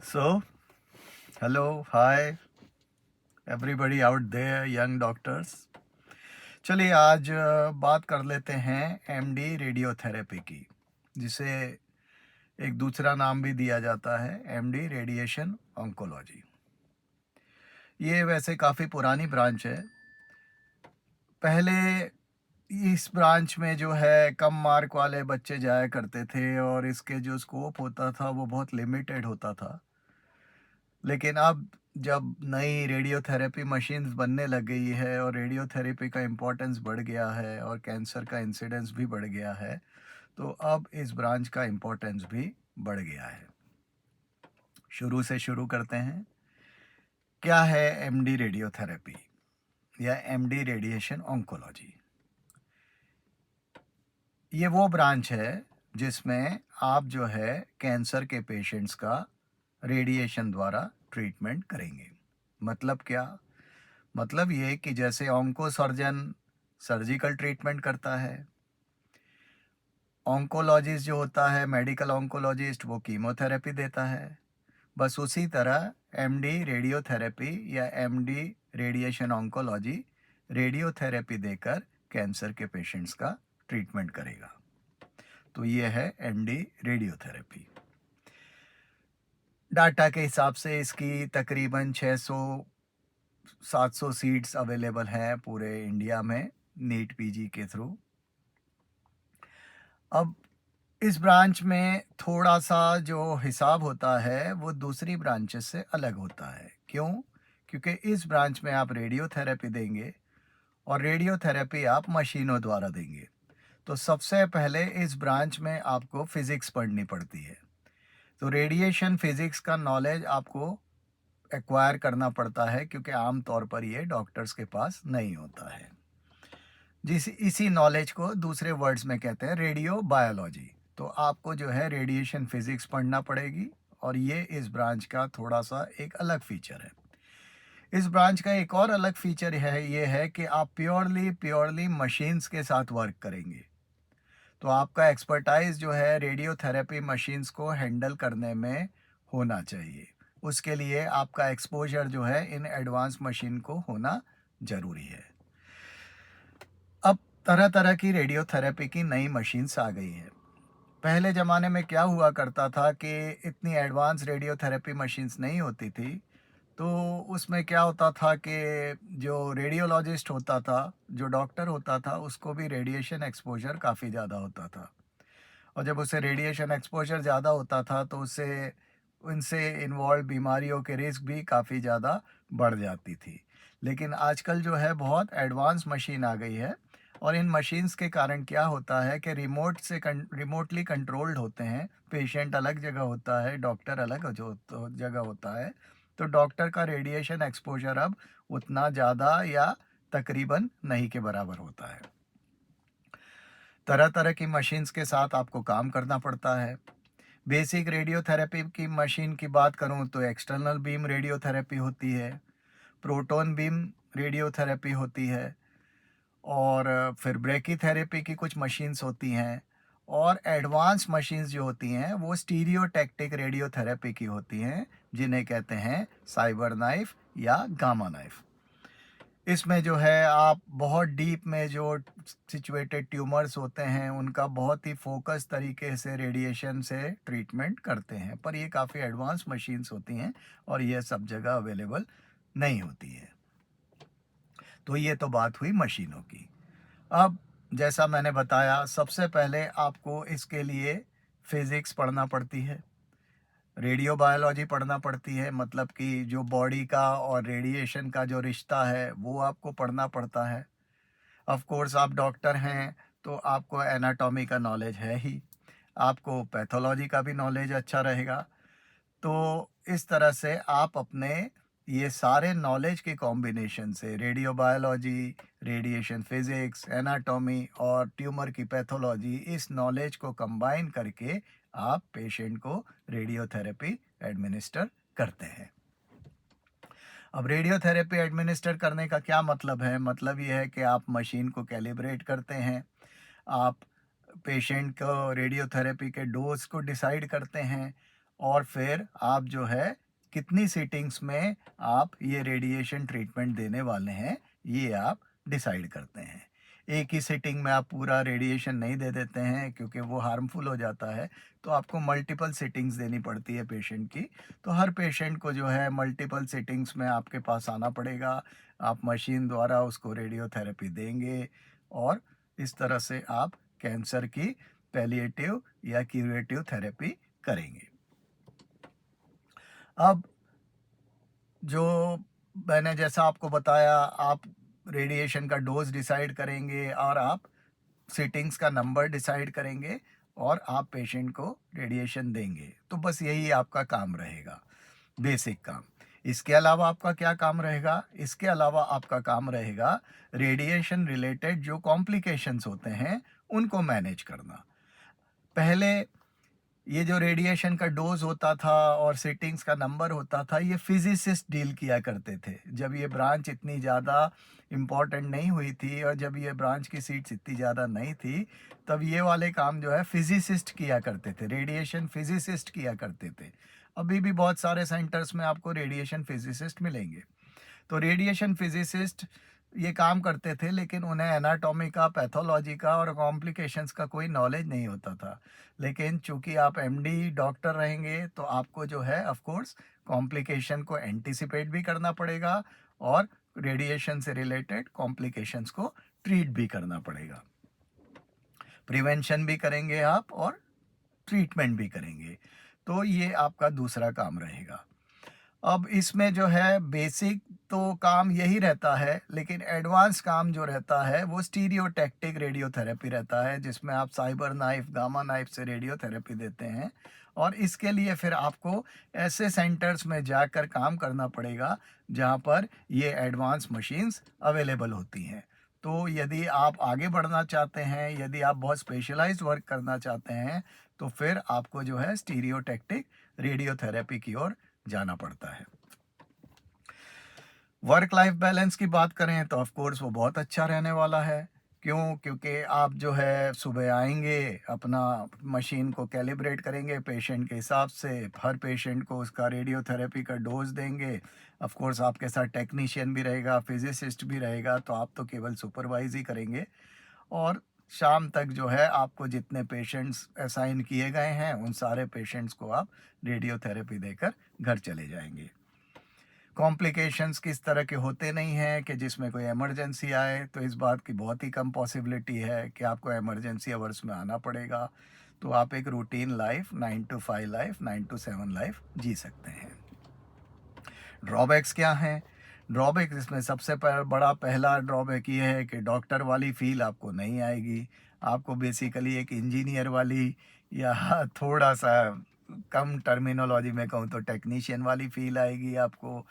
So, hello, hi, everybody out there, young doctors. चलिए आज बात कर लेते हैं एमडी रेडियोथेरेपी की, जिसे एक दूसरा नाम भी दिया जाता है एमडी रेडिएशन ऑन्कोलॉजी। ये वैसे काफ़ी पुरानी ब्रांच है। पहले इस ब्रांच में जो है कम मार्क वाले बच्चे जाया करते थे और इसके जो स्कोप होता था वो बहुत लिमिटेड होता था। लेकिन अब जब नई रेडियोथेरेपी मशीन्स बनने लग गई है और रेडियोथेरेपी का इम्पोर्टेंस बढ़ गया है और कैंसर का इंसिडेंस भी बढ़ गया है, तो अब इस ब्रांच का इम्पोर्टेंस भी बढ़ गया है। शुरू से शुरू करते हैं। क्या है एमडी रेडियोथेरेपी या एमडी रेडिएशन ऑन्कोलॉजी? ये वो ब्रांच है जिसमें आप जो है कैंसर के पेशेंट्स का रेडिएशन द्वारा ट्रीटमेंट करेंगे। मतलब क्या? मतलब ये कि जैसे ऑन्को सर्जन सर्जिकल ट्रीटमेंट करता है, ऑन्कोलॉजिस्ट जो होता है मेडिकल ऑन्कोलॉजिस्ट वो कीमोथेरेपी देता है, बस उसी तरह एमडी रेडियोथेरेपी या एमडी रेडिएशन ऑन्कोलॉजी रेडियोथेरेपी देकर कैंसर के पेशेंट्स का ट्रीटमेंट करेगा। तो ये है एमडी रेडियोथेरेपी। डाटा के हिसाब से इसकी तकरीबन 600-700 सीट्स अवेलेबल हैं पूरे इंडिया में नीट पीजी के थ्रू। अब इस ब्रांच में थोड़ा सा जो हिसाब होता है वो दूसरी ब्रांचेस से अलग होता है। क्यों? क्योंकि इस ब्रांच में आप रेडियोथेरेपी देंगे और रेडियोथेरेपी आप मशीनों द्वारा देंगे। तो सबसे पहले इस ब्रांच में आपको फिज़िक्स पढ़नी पड़ती है। तो रेडिएशन फिज़िक्स का नॉलेज आपको एक्वायर करना पड़ता है, क्योंकि आम तौर पर ये डॉक्टर्स के पास नहीं होता है। इसी नॉलेज को दूसरे वर्ड्स में कहते हैं रेडियो बायोलॉजी। तो आपको जो है रेडिएशन फिज़िक्स पढ़ना पड़ेगी और ये इस ब्रांच का थोड़ा सा एक अलग फीचर है। इस ब्रांच का एक और अलग फीचर ये है कि आप प्योरली मशीन्स के साथ वर्क करेंगे। तो आपका एक्सपर्टाइज जो है रेडियोथेरेपी मशीन्स को हैंडल करने में होना चाहिए। उसके लिए आपका एक्सपोजर जो है इन एडवांस मशीन को होना ज़रूरी है। अब तरह तरह की रेडियोथेरेपी की नई मशीन्स आ गई हैं। पहले ज़माने में क्या हुआ करता था कि इतनी एडवांस रेडियोथेरेपी मशीन्स नहीं होती थी। तो उसमें क्या होता था कि जो रेडियोलॉजिस्ट होता था, जो डॉक्टर होता था, उसको भी रेडिएशन एक्सपोजर काफ़ी ज़्यादा होता था। और जब उसे रेडिएशन एक्सपोजर ज़्यादा होता था तो उससे उनसे इन्वॉल्व बीमारियों के रिस्क भी काफ़ी ज़्यादा बढ़ जाती थी। लेकिन आजकल जो है बहुत एडवांस मशीन आ गई है और इन मशीन्स के कारण क्या होता है कि रिमोटली कंट्रोल्ड होते हैं। पेशेंट अलग जगह होता है, डॉक्टर अलग जगह होता है। तो डॉक्टर का रेडिएशन एक्सपोजर अब उतना ज़्यादा या तकरीबन नहीं के बराबर होता है। तरह तरह की मशीन्स के साथ आपको काम करना पड़ता है। बेसिक रेडियोथेरेपी की मशीन की बात करूं तो एक्सटर्नल बीम रेडियोथेरेपी होती है, प्रोटॉन बीम रेडियोथेरेपी होती है और फिर ब्रैकीथेरेपी की कुछ मशीन्स होती हैं और एडवांस मशीन्स जो होती हैं वो स्टीरियोटैक्टिक रेडियोथेरेपी की होती हैं, जिन्हें कहते हैं साइबर नाइफ या गामा नाइफ। इसमें जो है आप बहुत डीप में जो सिचुएटेड ट्यूमर्स होते हैं उनका बहुत ही फोकस तरीके से रेडिएशन से ट्रीटमेंट करते हैं, पर ये काफ़ी एडवांस मशीन्स होती हैं और ये सब जगह अवेलेबल नहीं होती है। तो ये तो बात हुई मशीनों की। अब जैसा मैंने बताया, सबसे पहले आपको इसके लिए फिज़िक्स पढ़ना पड़ती है, रेडियो बायोलॉजी पढ़ना पड़ती है, मतलब कि जो बॉडी का और रेडिएशन का जो रिश्ता है वो आपको पढ़ना पड़ता है। ऑफ कोर्स आप डॉक्टर हैं तो आपको एनाटॉमी का नॉलेज है ही, आपको पैथोलॉजी का भी नॉलेज अच्छा रहेगा। तो इस तरह से आप अपने ये सारे नॉलेज के कॉम्बिनेशन से radio biology, radiation physics, anatomy और ट्यूमर की पैथोलॉजी, इस नॉलेज को कंबाइन करके आप पेशेंट को रेडियोथेरेपी एडमिनिस्टर करते हैं। अब रेडियोथेरेपी एडमिनिस्टर करने का क्या मतलब है? मतलब ये है कि आप मशीन को कैलिब्रेट करते हैं, आप पेशेंट को रेडियोथेरेपी के डोज को डिसाइड करते हैं और फिर आप जो है कितनी सीटिंग्स में आप ये रेडिएशन ट्रीटमेंट देने वाले हैं, ये आप डिसाइड करते हैं। एक ही सिटिंग में आप पूरा रेडिएशन नहीं दे देते हैं क्योंकि वो हार्मफुल हो जाता है, तो आपको मल्टीपल सिटिंग्स देनी पड़ती है पेशेंट की। तो हर पेशेंट को जो है मल्टीपल सिटिंग्स में आपके पास आना पड़ेगा। आप मशीन द्वारा उसको रेडियोथेरेपी देंगे और इस तरह से आप कैंसर की पैलिएटिव या क्यूरेटिव थेरेपी करेंगे। अब जो मैंने जैसा आपको बताया, आप रेडिएशन का डोज डिसाइड करेंगे और आप सिटिंग्स का नंबर डिसाइड करेंगे और आप पेशेंट को रेडिएशन देंगे। तो बस यही आपका काम रहेगा, बेसिक काम। इसके अलावा आपका क्या काम रहेगा? इसके अलावा आपका काम रहेगा रेडिएशन रिलेटेड जो कॉम्प्लिकेशंस होते हैं उनको मैनेज करना। पहले ये जो रेडिएशन का डोज होता था और सिटिंग्स का नंबर होता था, ये फिजिसिस्ट डील किया करते थे। जब ये ब्रांच इतनी ज़्यादा इम्पोर्टेंट नहीं हुई थी और जब ये ब्रांच की सीट्स इतनी ज़्यादा नहीं थी, तब ये वाले काम जो है फिजिसिस्ट किया करते थे, रेडिएशन फिजिसिस्ट किया करते थे। अभी भी बहुत सारे सेंटर्स में आपको रेडिएशन फिजिसिस्ट मिलेंगे। तो रेडिएशन फिजिसिस्ट ये काम करते थे, लेकिन उन्हें एनाटॉमी का, पैथोलॉजी का और कॉम्प्लिकेशंस का कोई नॉलेज नहीं होता था। लेकिन चूंकि आप एमडी डॉक्टर रहेंगे, तो आपको जो है ऑफ कोर्स कॉम्प्लिकेशन को एंटिसिपेट भी करना पड़ेगा और रेडिएशन से रिलेटेड कॉम्प्लिकेशंस को ट्रीट भी करना पड़ेगा। प्रिवेंशन भी करेंगे आप और ट्रीटमेंट भी करेंगे। तो ये आपका दूसरा काम रहेगा। अब इसमें जो है बेसिक तो काम यही रहता है, लेकिन एडवांस काम जो रहता है वो स्टीरियोटैक्टिक रेडियोथेरेपी रहता है, जिसमें आप साइबर नाइफ, गामा नाइफ से रेडियोथेरेपी देते हैं। और इसके लिए फिर आपको ऐसे सेंटर्स में जाकर काम करना पड़ेगा जहाँ पर ये एडवांस मशीन्स अवेलेबल होती हैं। तो यदि आप आगे बढ़ना चाहते हैं, यदि आप बहुत स्पेशलाइज्ड वर्क करना चाहते हैं, तो फिर आपको जो है स्टीरियोटैक्टिक रेडियोथेरेपी की ओर जाना पड़ता है। वर्क लाइफ बैलेंस की बात करें तो ऑफ कोर्स वो बहुत अच्छा रहने वाला है। क्यों? क्योंकि आप जो है सुबह आएंगे, अपना मशीन को कैलिब्रेट करेंगे पेशेंट के हिसाब से, हर पेशेंट को उसका रेडियोथेरेपी का डोज देंगे। ऑफ कोर्स आपके साथ टेक्नीशियन भी रहेगा, फिजिसिस्ट भी रहेगा, तो आप तो केवल सुपरवाइज ही करेंगे। और शाम तक जो है आपको जितने पेशेंट्स असाइन किए गए हैं, उन सारे पेशेंट्स को आप रेडियोथेरेपी देकर घर चले जाएंगे। कॉम्प्लिकेशंस किस तरह के होते नहीं हैं कि जिसमें कोई इमरजेंसी आए, तो इस बात की बहुत ही कम पॉसिबिलिटी है कि आपको इमरजेंसी आवर्स में आना पड़ेगा। तो आप एक routine life, 9 to 5 life, 9 to 7 life जी सकते हैं। ड्रॉबैक्स क्या हैं? ड्रॉबैक इसमें सबसे बड़ा पहला ड्रॉबैक ये है कि डॉक्टर वाली फील आपको नहीं आएगी। आपको बेसिकली एक इंजीनियर वाली या थोड़ा सा कम टर्मिनोलॉजी में कहूँ तो टेक्नीशियन वाली फील आएगी आपको।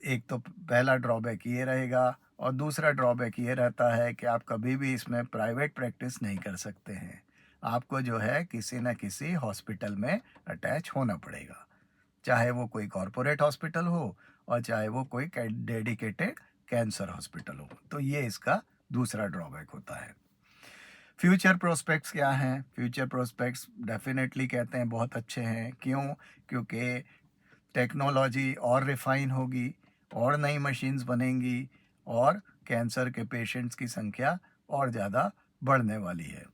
एक तो पहला ड्रॉबैक ये रहेगा, और दूसरा ड्रॉबैक ये रहता है कि आप कभी भी इसमें प्राइवेट प्रैक्टिस नहीं कर सकते हैं। आपको जो है किसी न किसी हॉस्पिटल में अटैच होना पड़ेगा, चाहे वो कोई कॉरपोरेट हॉस्पिटल हो और चाहे वो कोई डेडिकेटेड कैंसर हॉस्पिटल हो। तो ये इसका दूसरा ड्रॉबैक होता है। फ्यूचर प्रोस्पेक्ट्स क्या हैं? फ्यूचर प्रोस्पेक्ट्स डेफिनेटली कहते हैं बहुत अच्छे हैं। क्यों? क्योंकि टेक्नोलॉजी और रिफाइन होगी और नई मशीन्स बनेंगी और कैंसर के पेशेंट्स की संख्या और ज़्यादा बढ़ने वाली है।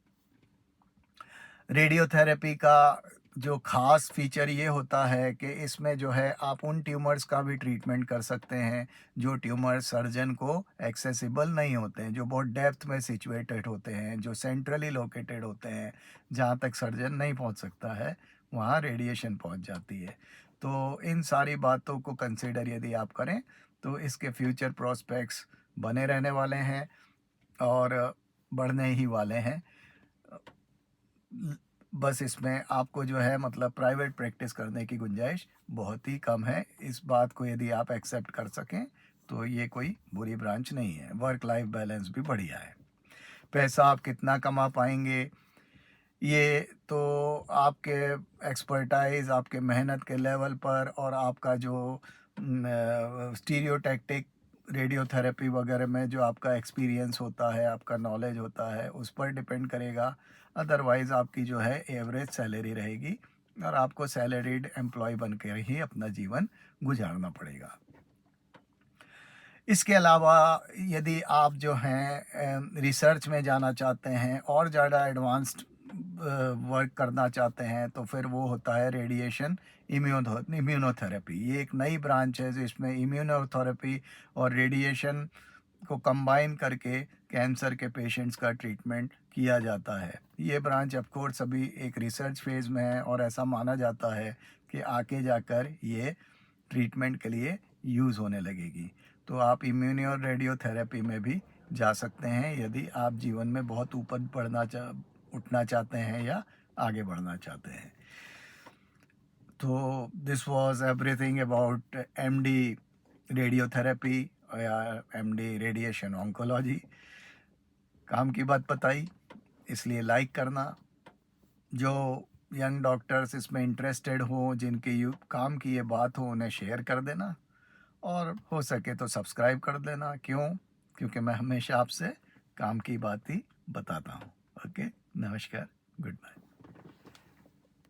रेडियोथेरेपी का जो ख़ास फीचर ये होता है कि इसमें जो है आप उन ट्यूमर्स का भी ट्रीटमेंट कर सकते हैं जो ट्यूमर सर्जन को एक्सेसिबल नहीं होते हैं, जो बहुत डेप्थ में सिचुएटेड होते हैं, जो सेंट्रली लोकेटेड होते हैं, जहाँ तक सर्जन नहीं पहुँच सकता है वहाँ रेडिएशन पहुँच जाती है। तो इन सारी बातों को कंसिडर यदि आप करें तो इसके फ्यूचर प्रोस्पेक्ट्स बने रहने वाले हैं और बढ़ने ही वाले हैं। बस इसमें आपको जो है मतलब प्राइवेट प्रैक्टिस करने की गुंजाइश बहुत ही कम है। इस बात को यदि आप एक्सेप्ट कर सकें तो ये कोई बुरी ब्रांच नहीं है। वर्क लाइफ बैलेंस भी बढ़िया है। पैसा आप कितना कमा पाएंगे, ये तो आपके एक्सपर्टाइज, आपके मेहनत के लेवल पर और आपका जो स्टीरियोटैक्टिक रेडियोथेरेपी वगैरह में जो आपका एक्सपीरियंस होता है, आपका नॉलेज होता है, उस पर डिपेंड करेगा। अदरवाइज़ आपकी जो है एवरेज सैलरी रहेगी और आपको सैलरीड एम्प्लॉय बनकर ही अपना जीवन गुजारना पड़ेगा। इसके अलावा यदि आप जो हैं रिसर्च में जाना चाहते हैं और ज़्यादा एडवांस्ड वर्क करना चाहते हैं, तो फिर वो होता है रेडिएशन इम्यूनोथेरेपी। ये एक नई ब्रांच है जिसमें इम्यूनोथेरेपी और रेडिएशन को कंबाइन करके कैंसर के पेशेंट्स का ट्रीटमेंट किया जाता है। ये ब्रांच ऑफ कोर्स अभी एक रिसर्च फेज़ में है और ऐसा माना जाता है कि आगे जाकर ये ट्रीटमेंट के लिए यूज़ होने लगेगी। तो आप इम्यूनो रेडियोथेरेपी में भी जा सकते हैं यदि आप जीवन में बहुत ऊपर उठना चाहते हैं या आगे बढ़ना चाहते हैं। तो this was everything about MD radiotherapy या एमडी रेडिएशन ऑन्कोलॉजी। काम की बात बताई, इसलिए लाइक करना। जो यंग डॉक्टर्स इसमें इंटरेस्टेड हों, जिनके काम की ये बात हो, उन्हें शेयर कर देना और हो सके तो सब्सक्राइब कर देना। क्यों? क्योंकि मैं हमेशा आपसे काम की बात ही बताता हूँ। ओके, नमस्कार।